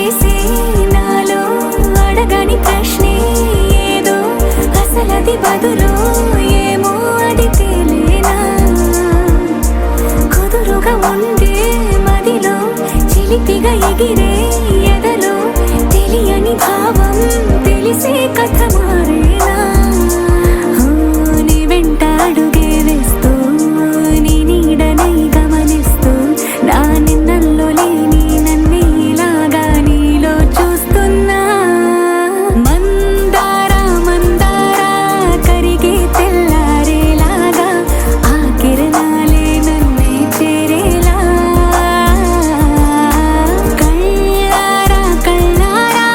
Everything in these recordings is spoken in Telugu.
వేసే నాలో అడగని ప్రశ్నే ఏదో అసలది బదులు ఏమో అది తేలేనా కుదురుగా ఉండే మదిలో చిలిపిగా ఎగిరే ఎదలో తెలియని భావం తెలిసే కథ మారేనా నీ వెంట అడుగే వేస్తూ నీ నీడనై గమనిస్తూ నా నిన్నల్లో లేని నన్నే ఇలాగా నీలో చూస్తున్నా మందారా మందారా కరిగే తెల్లారేలాగా ఆ కిరణాలే నన్నే చేరేలా కళ్ళారా కళ్ళారా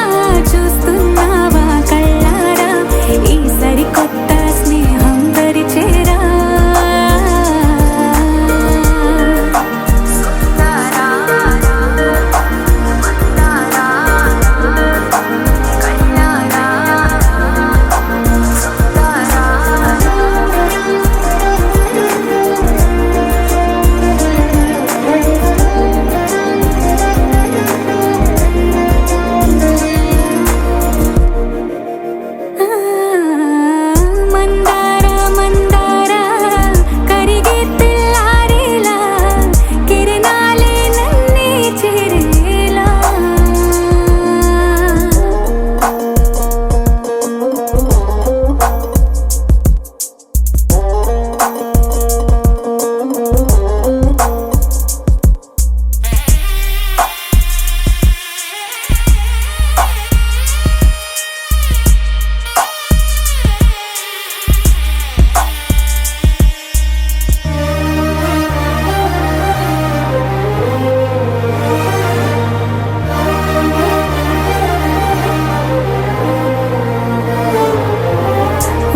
చూస్తున్నావా కళ్ళారా ఈ సరికొత్త స్నేహం పరిచేరా మందారా మందారా కరిగే తెల్లారేలా కిరణాలే నన్నే చేరేలా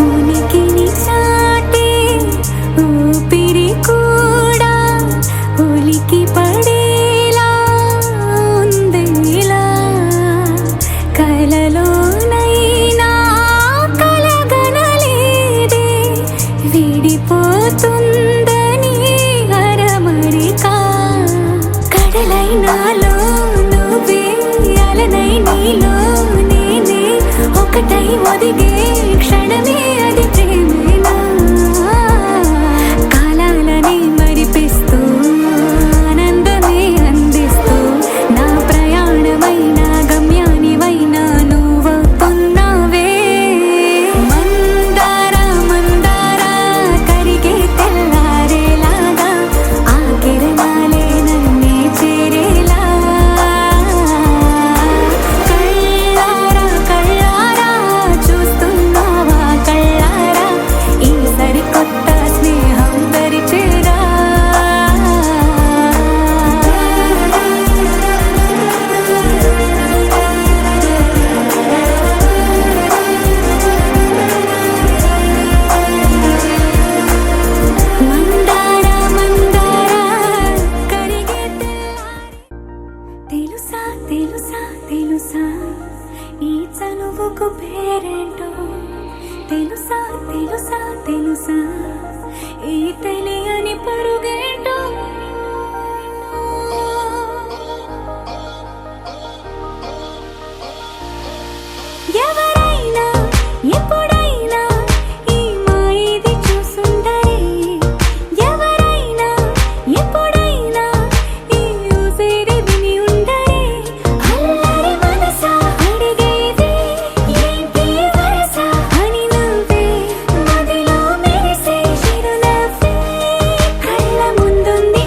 ఉనికిని చాటే ఊపిరి కూడా ఉలికి పడేలా ఉందేలా కలలోనైనా కలగనలేదే విడిపోతుందని అరమరిక కడలైనాలో నువ్వే అలనై నీలో నేనే ఒకటై ఒదిగే క్షణమే అది ప్రేమేనా కాలాలని మరిపిస్తూ ఆనందమే అందిస్తూ నా ప్రయాణమైన గమ్యానివైనా నువ్వవుతున్నావే మందారా మందారా కరిగే తెల్లారేలాగా ఆ కిరణాలే నన్నే చేరేలా కళ్ళారా కళ్ళారా చూస్తున్నావా కళ్ళారా ఈ సరికొత్త స్నేహం పరిచేరా మందారా మందారా కరిగే తెలుసా తెలుసా తెలుసా ఈ చనువుకు పేరేంటో తెలుసా తెలుసా తెలుసా ఈ తెలియని పరుగేంటో ఎవరైనా ఎప్పుడైనా ఈ మాయది చూసుండరే ఎవరైనా ఎప్పుడైనా ఈ ఊసేది విని ఉండరే అల్లరి మనసా అడిగేది ఏంటి వరస అని నువ్వే మదిలో మెరిసే చిరునవ్వే కళ్ళ ముందుంది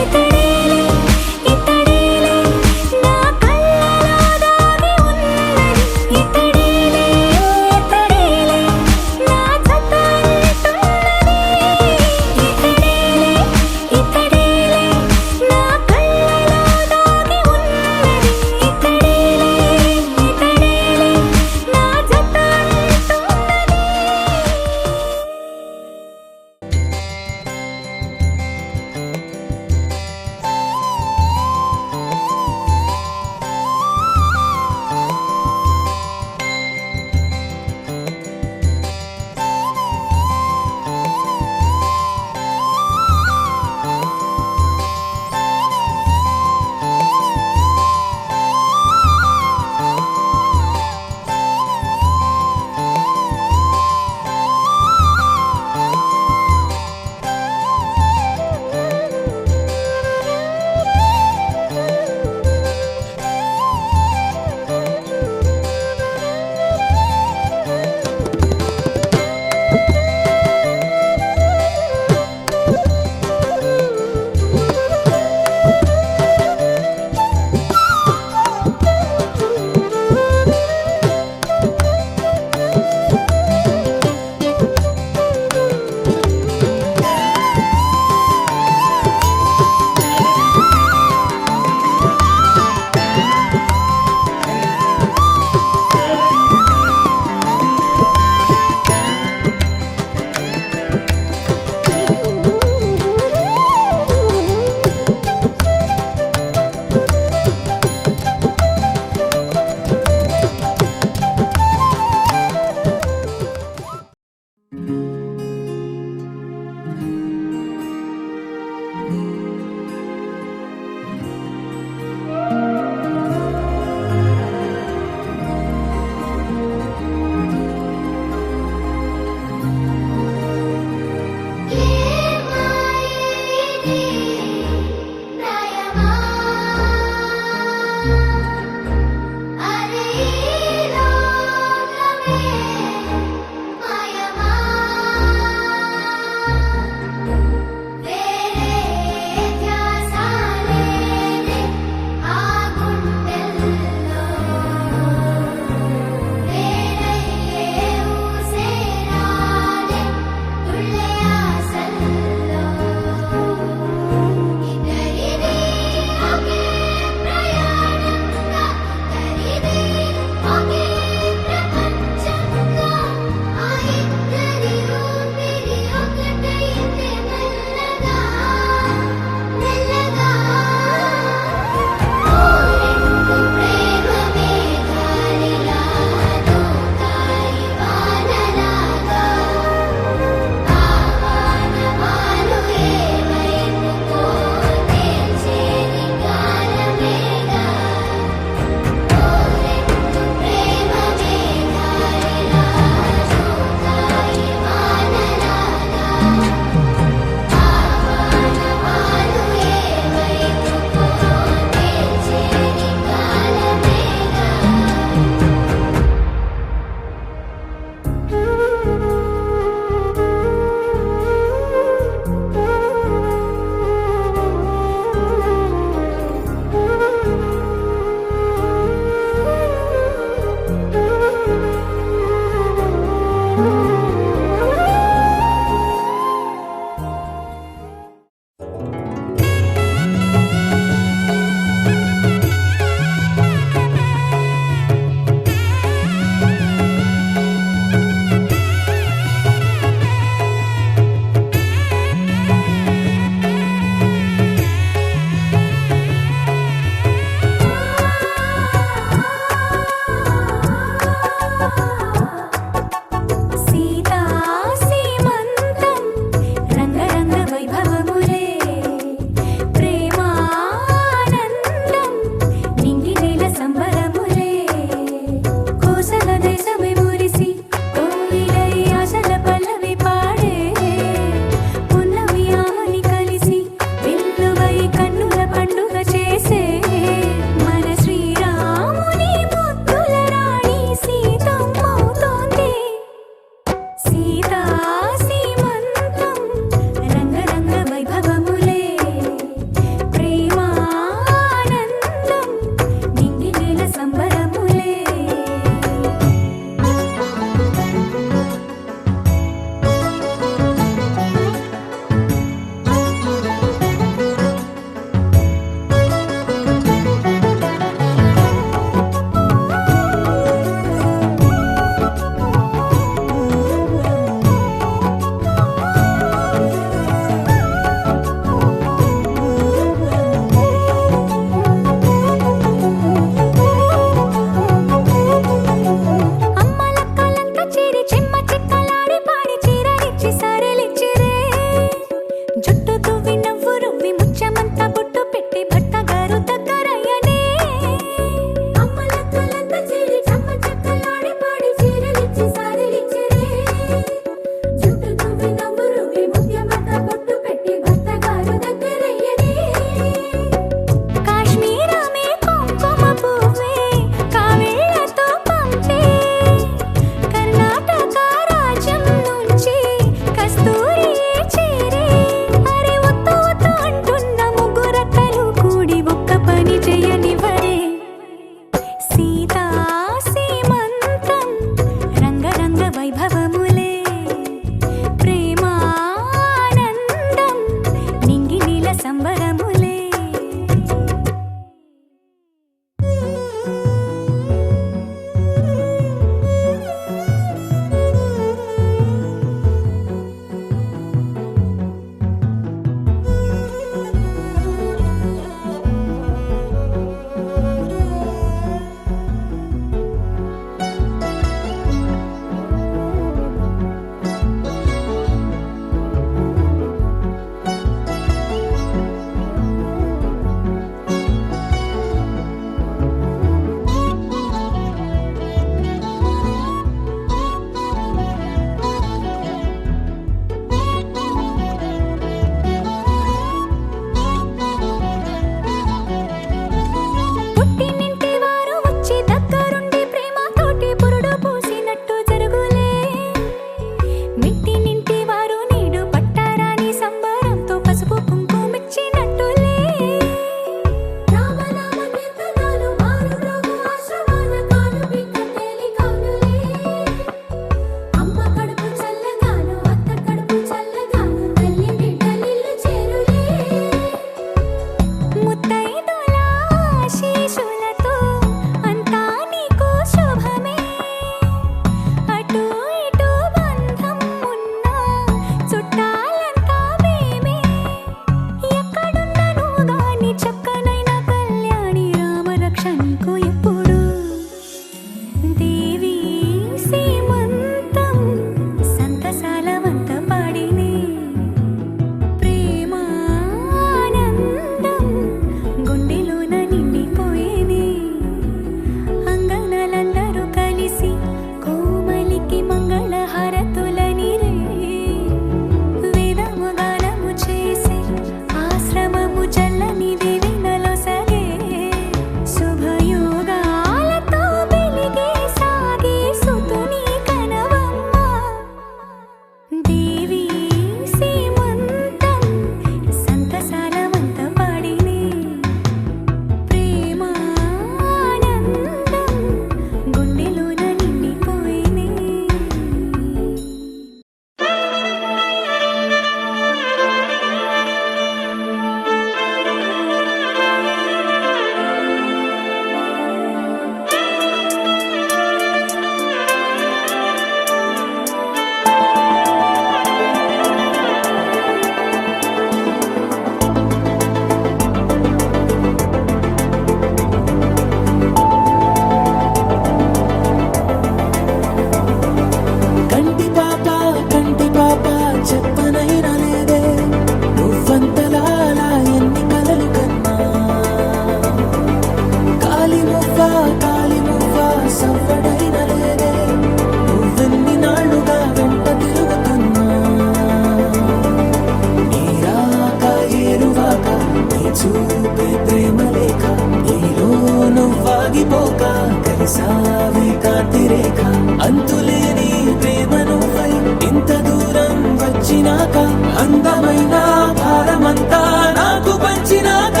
అంతులేని ప్రేమ నువ్వై ఇంత దూరం వచ్చినాక అందమైన భారమంతా నాకు పంచినాక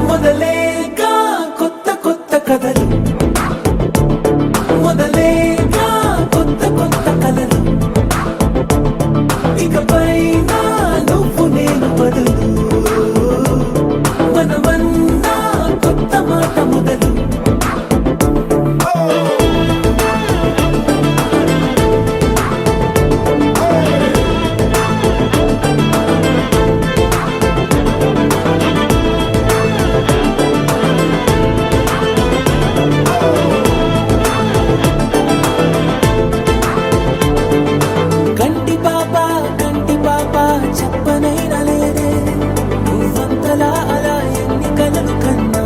మొదలేక కొత్త కొత్త కథలు మొదలేక కొత్త కొత్త కలలు ఇకపై నువ్వు నేను బదులు మనమన్నా కొత్త మాట మొదలు కంటి పాప చెప్పనైనా లేదే నువ్వంతలా అలా ఎన్ని కలలు కన్నా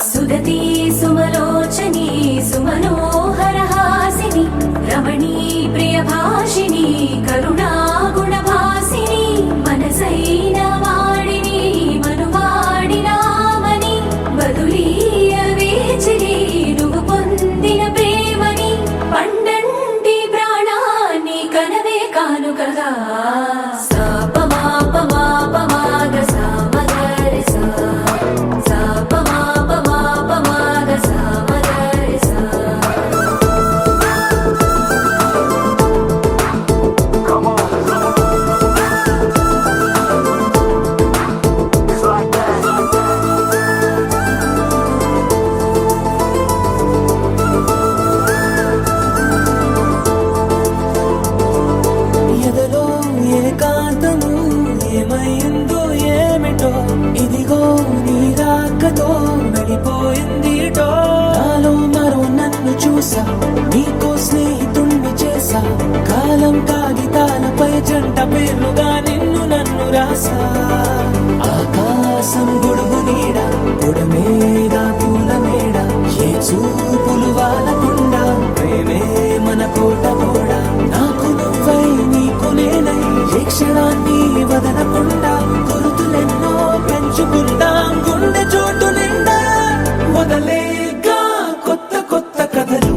సుదతి సుమలోచని సుమనోహర హాసిని రమణీ ప్రియ భాషిని కరుణా గుణ భాసిని మనసైన వాడిని మనువాడినామని బదులీయ వేచిని నువ్వు పొందిన ప్రేమని పండంటి ప్రాణాన్ని కనవే కానుకగా ఎదలో ఏకాంతము ఏమైందో ఏమిటో ఇదిగో నీ రాకతో వెళ్ళిపోయిందిటో నాలో మరో నన్ను చూసా నీకో స్నేహితుణ్ణి చేసా కాలం కాగితాలపై జంట పేర్లుగా నిన్ను నన్ను రాసా ఆకాశం గొడుగు నీడ పొడమేద పూల మేడ ఏ చూపులు వాళ్ళకుండా ప్రేమే మన కోట కూడా నాకు నువ్వై నీకు నేనై ఏ క్షణాన్ని వదలకుండా గుర్తులెన్నో పెంచుకుందాం గుండె చోటు నిండా మొదలేక కొత్త కొత్త కథలు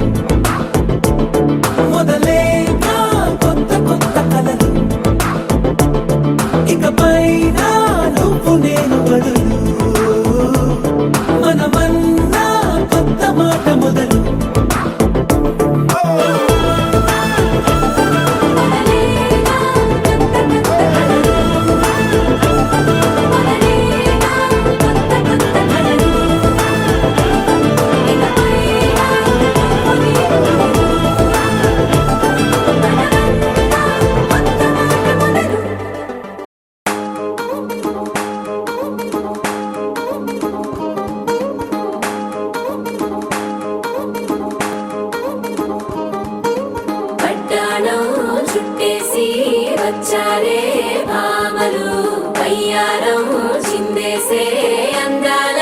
మొదలేక కొత్త కొత్త కలలు ఇకపై నువ్వు నేను బదులు మనమన్నా కొత్త మాట మొదలు చుట్టేసి వచ్చారే భామలు పయ్యారం చిందేసే అందాల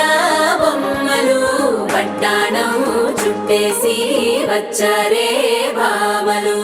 బొమ్మలు పట్టాణం చుట్టేసి వచ్చారే భామలు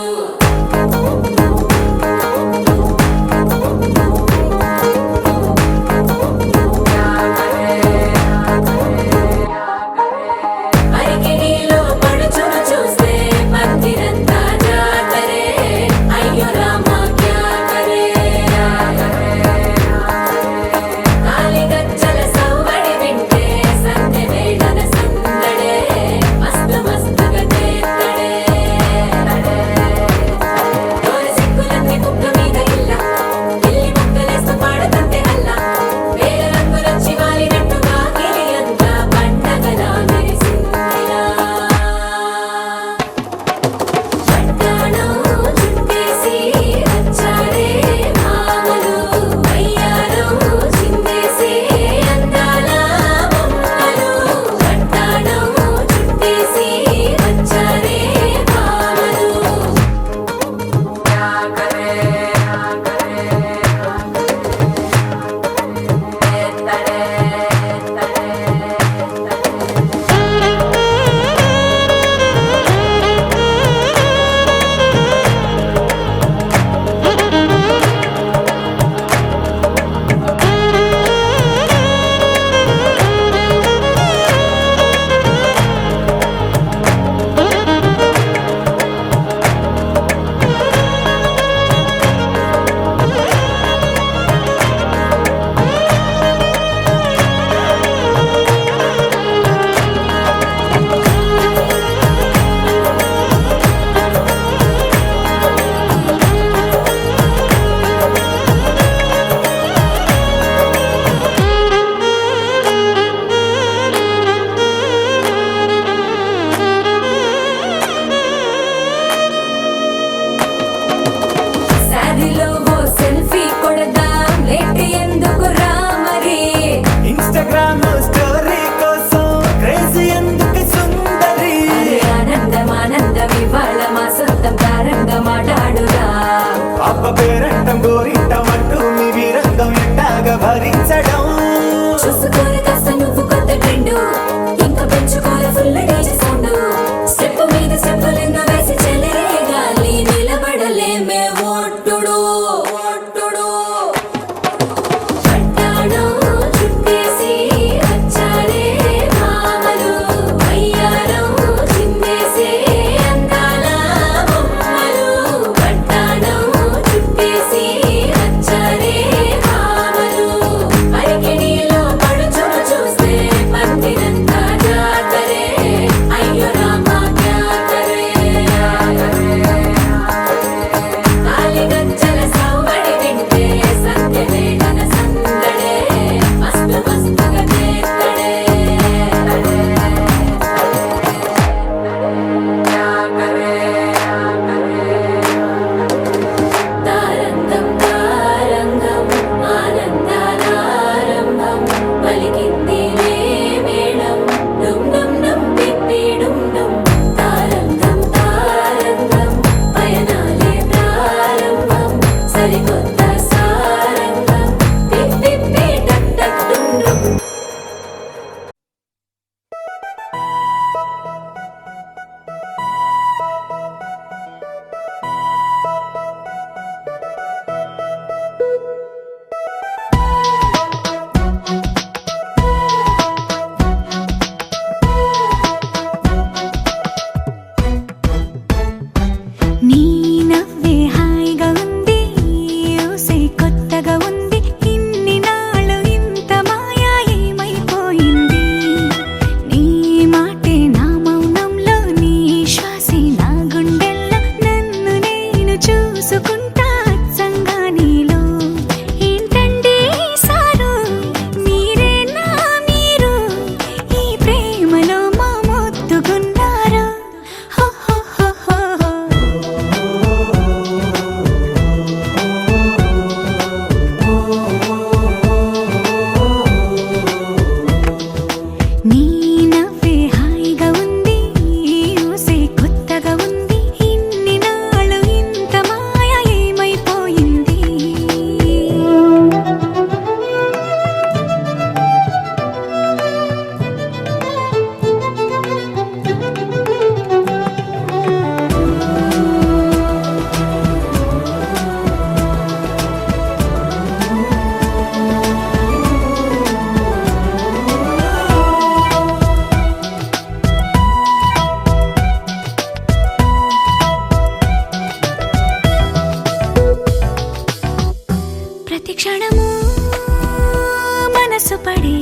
పడే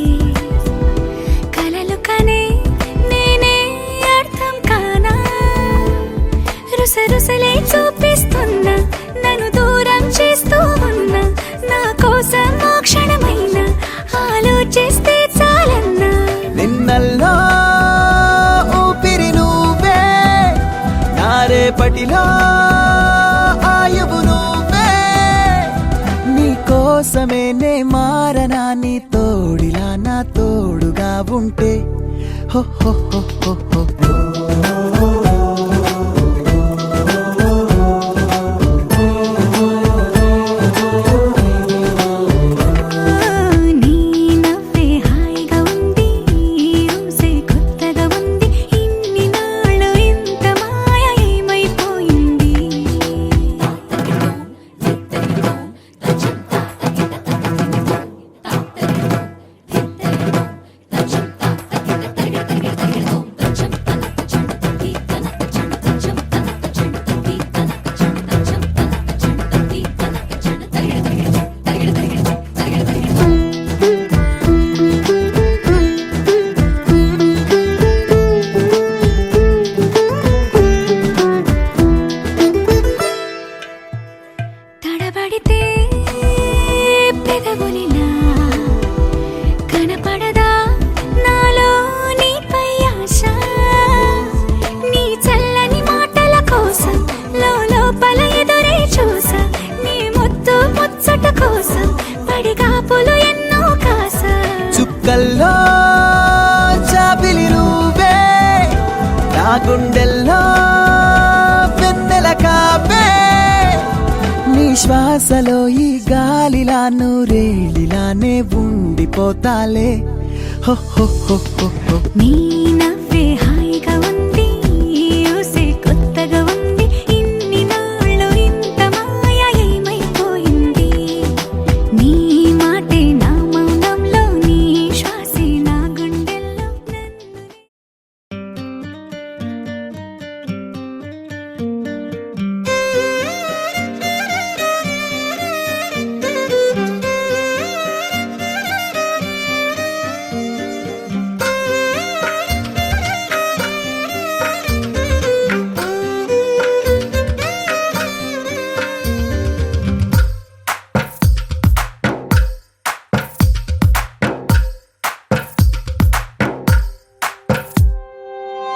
కలలు కనే నేనే అర్థం కానా రుసరుసలే చూపిస్తున్నా నన్ను దూరం చేస్తూ ఉన్నా నా కోసం ఓ క్షణమైన ఆలోచిస్తే చాలన్నా నిన్నల్లో ఊపిరి నువ్వే నా రేపటిలో ఆయువు నువ్వే నీ కోసమే నే మారనా నీ తోడిలా నా తోడుగా ఉంటే హో హో హో హో హో నీ నవ్వే హాయిగా ఉంది ఊసే కొత్తగా ఉంది ఇన్ని నాళ్ళు ఇంత మాయ ఏమైపోయింది తడబడితే పెదవులిలా కనపడదా నాలో నీపై ఆశ నీ చల్లని మాటల కోసం లోపల ఎదురే చూసా నీ ముద్దు ముచ్చట కోసం పడిగాపులు ఎన్నో కాసా చుక్కల్లో చాపిలి నువ్వే నా గుండెల్లో వెన్నెల కాపే నీ శ్వాసలో ఈ గాలిలా నూరేలిలానే ఉండిపోతాలే హో హో హో హో హో నీ నవ్వే హాయిగా ఉంది ఊసే కొత్తగా ఉంది ఇన్ని నాళ్ళు ఇంత మాయ ఏమైపోయింది నీ మాటే నా మౌనంలో నీ శ్వాసే నా గుండెల్లో నన్ను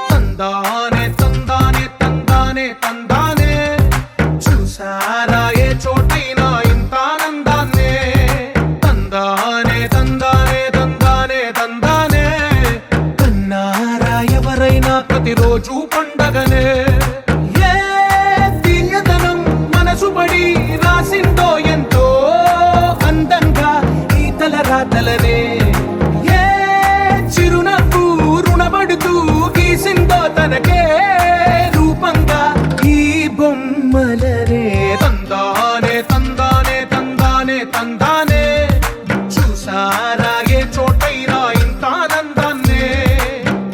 తందానే తందానే తందానే తందానే చూసారా ఏ చోటైనా ఇంత ఆనందాన్నే తందానే తందానే తందానే తందానే కన్నారా ఎవరైనా ప్రతిరోజు పండగనే ఏ తీయదనం మనసు పడి రాసిందో ఎంతో అందంగా ఈ తల రాతలనే ఏ చిరునవ్వు రుణపడుతూ గీసిందో తనకే రూపంగా ఈ బొమ్మలనే తందానే తందానే తందానే తందానే చూసారా ఏ చోటైనా ఇంత ఆనందాన్నే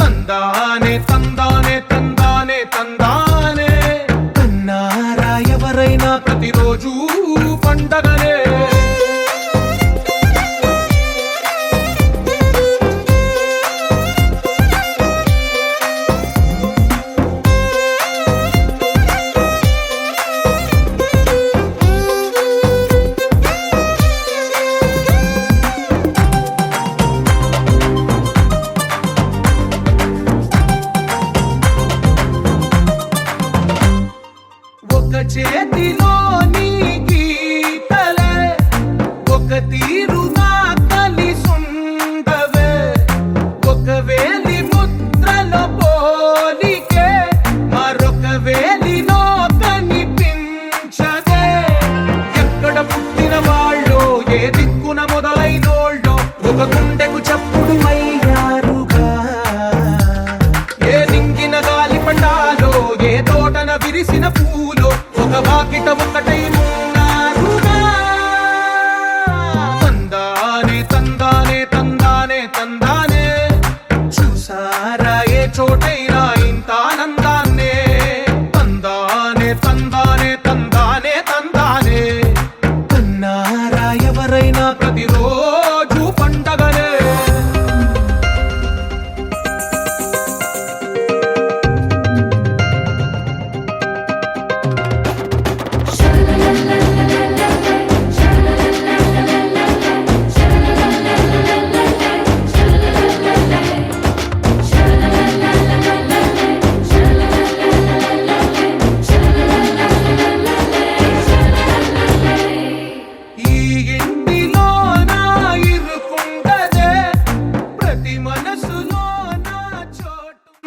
తందానే తందానే తందానే తందానే కన్నారా ఎవరైనా ప్రతిరోజు పండగనే ఒక చేతిలో నీ గీతలే ఒక తీరుగా కలిసుండవే ఒక వేలి ముద్రలో పోలికే మరొక వేలిలో కనిపించదే ఎక్కడ పుట్టిన వాళ్ళో ఏ దిక్కున మొదలైనోళ్ళో ఒక గుండెకు చప్పుడు అయ్యారుగా ఏ నింగిన గాలి పండాలో ఏ తోటన విరిసిన పూలో ఒక వాకిట ఒకటై